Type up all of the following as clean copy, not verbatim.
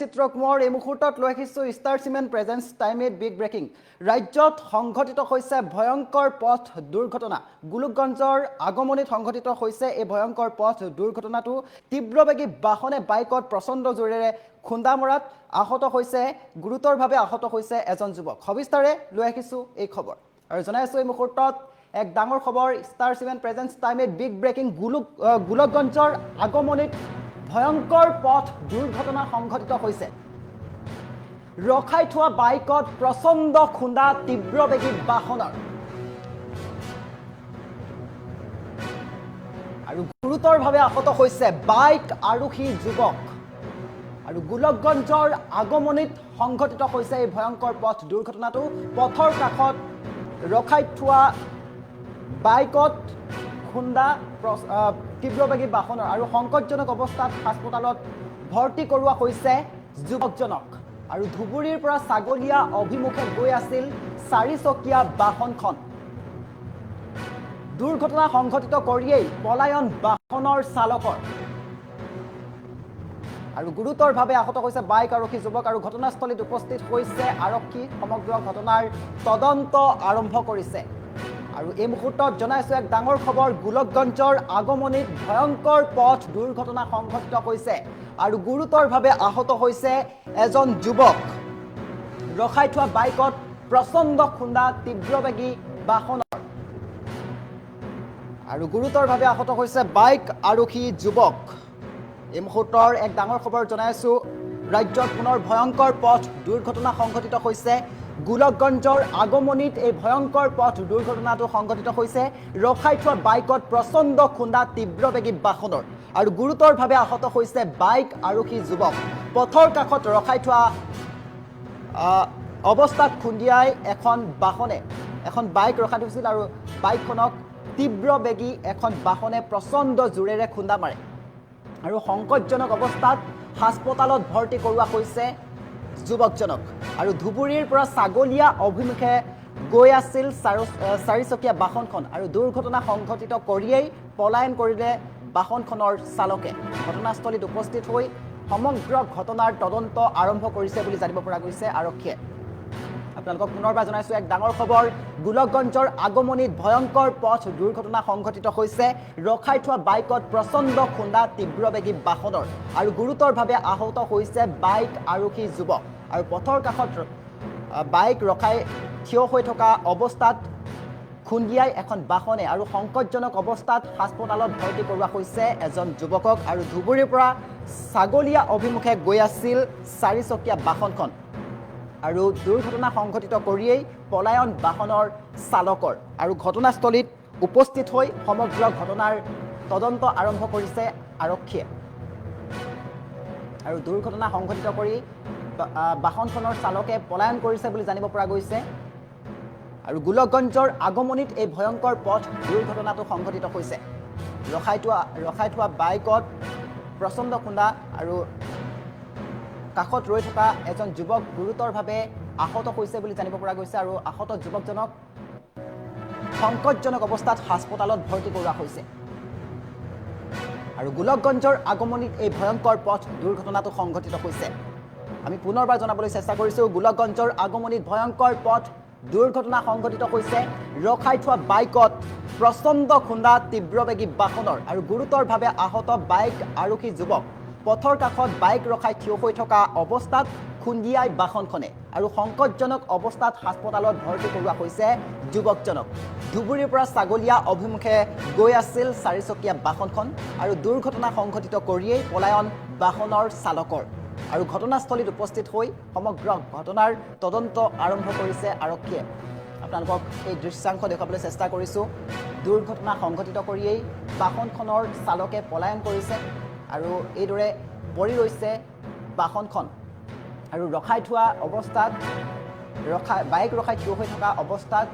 চিত্ৰকুমাৰ এই মুহূৰ্তত লৈ আহিছোঁ star cement presents time eight big breaking ৰাজ্যত সংঘটিত হৈছে ভয়ংকৰ পথ দুৰ্ঘটনা গোলকগঞ্জৰ আগমনিত সংঘটিত হৈছে এই ভয়ংকৰ পথ দুৰ্ঘটনাটো তীব্ৰবেগী বাহনে বাইকত প্ৰচণ্ড জোৰেৰে খুন্দা মৰাত আহত হৈছে গুৰুতৰভাৱে আহত হৈছে এজন যুৱক সবিস্তাৰে লৈ আহিছোঁ এই খবৰ আৰু জনাইছোঁ এই মুহূৰ্তত এক ডাঙৰ খবৰ star cement presents time eight big breaking গোলকগঞ্জৰ আগমনিত ভয়ংকৰ পথ দুৰ্ঘটনা সংঘটিত হৈছে ৰখাই থোৱা বাইকত প্ৰচণ্ড খুন্দা তীব্ৰবেগী বাহনৰ আৰু গুৰুতৰভাৱে আহত হৈছে বাইক আৰোহী যুৱক আৰু গোলকগঞ্জৰ আগমনিত সংঘটিত হৈছে এই ভয়ংকৰ পথ দুৰ্ঘটনাটো পথৰ কাষত ৰখাই থোৱা বাইকত খুন্দা তীব্ৰবেগী বাহনৰ আৰু সংকটজনক অৱস্থাত হাস্পতালত ভৰ্তি কৰোৱা হৈছে যুৱকজনক আৰু ধুবুৰীৰ পৰা ছাগলীয়া অভিমুখে গৈ আছিল চাৰিচকীয়া বাহনখন দুৰ্ঘটনা সংঘটিত কৰিয়েই পলায়ন বাহনৰ চালকৰ আৰু গুৰুতৰভাৱে আহত হৈছে বাইক আৰক্ষী যুৱক আৰু ঘটনাস্থলীত উপস্থিত হৈছে আৰক্ষী সমগ্ৰ ঘটনাৰ তদন্ত আৰম্ভ কৰিছে আৰু এই মুহূৰ্তত জনাইছোঁ এক ডাঙৰ খবৰ গোলকগঞ্জৰ আগমনিত ভয়ংকৰ পথ দুৰ্ঘটনা সংঘটিত হৈছে আৰু গুৰুতৰভাৱে আহত হৈছে এজন যুৱক ৰখাই থোৱা বাইকত প্ৰচণ্ড খুন্দা তীব্ৰবেগী বাহনৰ আৰু গুৰুতৰভাৱে আহত হৈছে বাইক আৰোহী যুৱক এই মুহূৰ্তৰ এক ডাঙৰ খবৰ জনাইছোঁ ৰাজ্যত পুনৰ ভয়ংকৰ পথ দুৰ্ঘটনা সংঘটিত হৈছে গোলকগঞ্জৰ আগমনিত এই ভয়ংকৰ পথ দুৰ্ঘটনাটো সংঘটিত হৈছে ৰখাই থোৱা বাইকত প্ৰচণ্ড খুন্দা তীব্ৰবেগী বাহনৰ আৰু গুৰুতৰভাৱে আহত হৈছে বাইক আৰোহী যুৱক পথৰ কাষত ৰখাই থোৱা অৱস্থাত খুন্দিয়াই এখন বাইক ৰখাই থৈছিল আৰু বাইকখনক তীব্ৰবেগী এখন বাহনে প্ৰচণ্ড জোৰেৰে খুন্দা মাৰে আৰু সংকটজনক অৱস্থাত হাস্পতালত ভৰ্তি কৰোৱা হৈছে যুৱকজনক আৰু ধুবুৰীৰ পৰা ছাগলীয়া অভিমুখে গৈ আছিল চাৰিচকীয়া বাহনখন আৰু দুৰ্ঘটনা সংঘটিত কৰিয়েই পলায়ন কৰিলে বাহনখনৰ চালকে ঘটনাস্থলীত উপস্থিত হৈ সমগ্ৰ ঘটনাৰ তদন্ত আৰম্ভ কৰিছে বুলি জানিব পৰা গৈছে আৰক্ষীয়ে আপোনালোকক পুনৰবাৰ জনাইছোঁ এক ডাঙৰ খবৰ গোলকগঞ্জৰ আগমনিত ভয়ংকৰ পথ দুৰ্ঘটনা সংঘটিত হৈছে ৰখাই থোৱা বাইকত প্ৰচণ্ড খুন্দা তীব্ৰবেগী বাহনৰ আৰু গুৰুতৰভাৱে আহত হৈছে বাইক আৰোহী যুৱক আৰু পথৰ কাষত বাইক ৰখাই থিয় হৈ থকা অৱস্থাত খুন্দিয়াই এখন বাহনে আৰু সংকটজনক অৱস্থাত হাস্পতালত ভৰ্তি কৰোৱা হৈছে এজন যুৱকক আৰু ধুবুৰীৰ পৰা ছাগলীয়া অভিমুখে গৈ আছিল চাৰিচকীয়া বাহনখন আৰু দুৰ্ঘটনা সংঘটিত কৰিয়েই পলায়ন বাহনৰ চালকৰ আৰু ঘটনাস্থলীত উপস্থিত হৈ সমগ্ৰ ঘটনাৰ তদন্ত আৰম্ভ কৰিছে আৰক্ষীয়ে আৰু দুৰ্ঘটনা সংঘটিত কৰি বাহনখনৰ চালকে পলায়ন কৰিছে বুলি জানিব পৰা গৈছে আৰু গোলকগঞ্জৰ আগমনিত এই ভয়ংকৰ পথ দুৰ্ঘটনাটো সংঘটিত হৈছে ৰখাই থোৱা বাইকত প্ৰচণ্ড খুন্দা আৰু কাষত ৰৈ থকা এজন যুৱক গুৰুতৰভাৱে আহত হৈছে বুলি জানিব পৰা গৈছে আৰু আহত যুৱকজনক সংকটজনক অৱস্থাত হাস্পতালত ভৰ্তি কৰোৱা হৈছে আৰু গোলকগঞ্জৰ আগমনিত এই ভয়ংকৰ পথ দুৰ্ঘটনাটো সংঘটিত হৈছে আমি পুনৰবাৰ জনাবলৈ চেষ্টা কৰিছোঁ গোলকগঞ্জৰ আগমনিত ভয়ংকৰ পথ দুৰ্ঘটনা সংঘটিত হৈছে ৰখাই থোৱা বাইকত প্ৰচণ্ড খুন্দা তীব্ৰবেগী বাহনৰ আৰু গুৰুতৰভাৱে আহত বাইক আৰোহী যুৱক পথৰ কাষত বাইক ৰখাই থিয় হৈ থকা অৱস্থাত খুন্দিয়াই বাহনখনে আৰু সংকটজনক অৱস্থাত হাস্পতালত ভৰ্তি কৰোৱা হৈছে যুৱকজনক ধুবুৰীৰ পৰা ছাগলীয়া অভিমুখে গৈ আছিল চাৰিচকীয়া বাহনখন আৰু দুৰ্ঘটনা সংঘটিত কৰিয়েই পলায়ন বাহনৰ চালকৰ আৰু ঘটনাস্থলীত উপস্থিত হৈ সমগ্ৰ ঘটনাৰ তদন্ত আৰম্ভ কৰিছে আৰক্ষীয়ে আপোনালোকক এই দৃশ্যাংশ দেখুৱাবলৈ চেষ্টা কৰিছোঁ দুৰ্ঘটনা সংঘটিত কৰিয়েই বাহনখনৰ চালকে পলায়ন কৰিছে আৰু এইদৰে পৰি ৰৈছে বাহনখন আৰু ৰখাই থোৱা অৱস্থাত বাইক ৰখাই থিয় হৈ থকা অৱস্থাত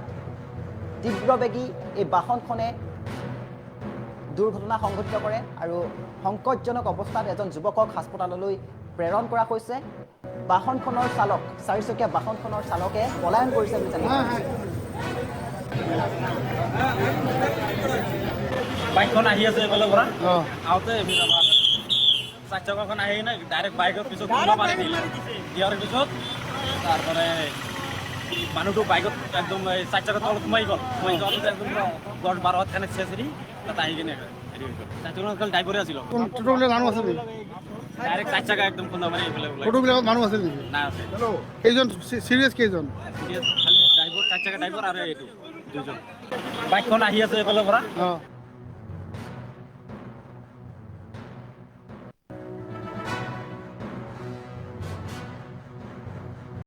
তীব্ৰবেগী এই বাহনখনে দুৰ্ঘটনা সংঘটিত কৰে আৰু সংকটজনক অৱস্থাত এজন যুৱকক হাস্পতাললৈ প্ৰেৰণ কৰা হৈছে বাহনখনৰ চালক চাৰিচকীয়া বাহনখনৰ চালকে পলায়ন কৰিছে বুলি জানিব বাইকখন আহি আছে এইফালৰ পৰা আহোঁতে চাৰ চকাখন আহি কিনে ডাইৰেক্ট বাইকৰ পিছত খুন্দা মাৰি দিলে দিয়াৰ পিছত তাৰপৰে মানুহটো বাইকত একদম চাৰ চকাৰ তলত সোমাই গ'ল সোমাই যোৱাৰ পিছত একদম 10-12 হাত খানে চেচৰি তাত আহি কিনে হেৰি হৈ গ'ল চাৰ চকাৰ অকল ড্ৰাইভাৰে আছিল টোটোবিলাক মানুহ আছে নেকি ডাইৰেক্ট চাৰ চকা একদম খুন্দা মাৰি এইফালে ওলাই টোটোবিলাকত মানুহ আছে নেকি না আছে কেইজন চিৰিয়াছ কেইজন খালি ড্ৰাইভাৰ চাৰ চকা ড্ৰাইভাৰ আৰু এইটো দুজন বাইকখন আহি আছে এইফালৰ পৰা অঁ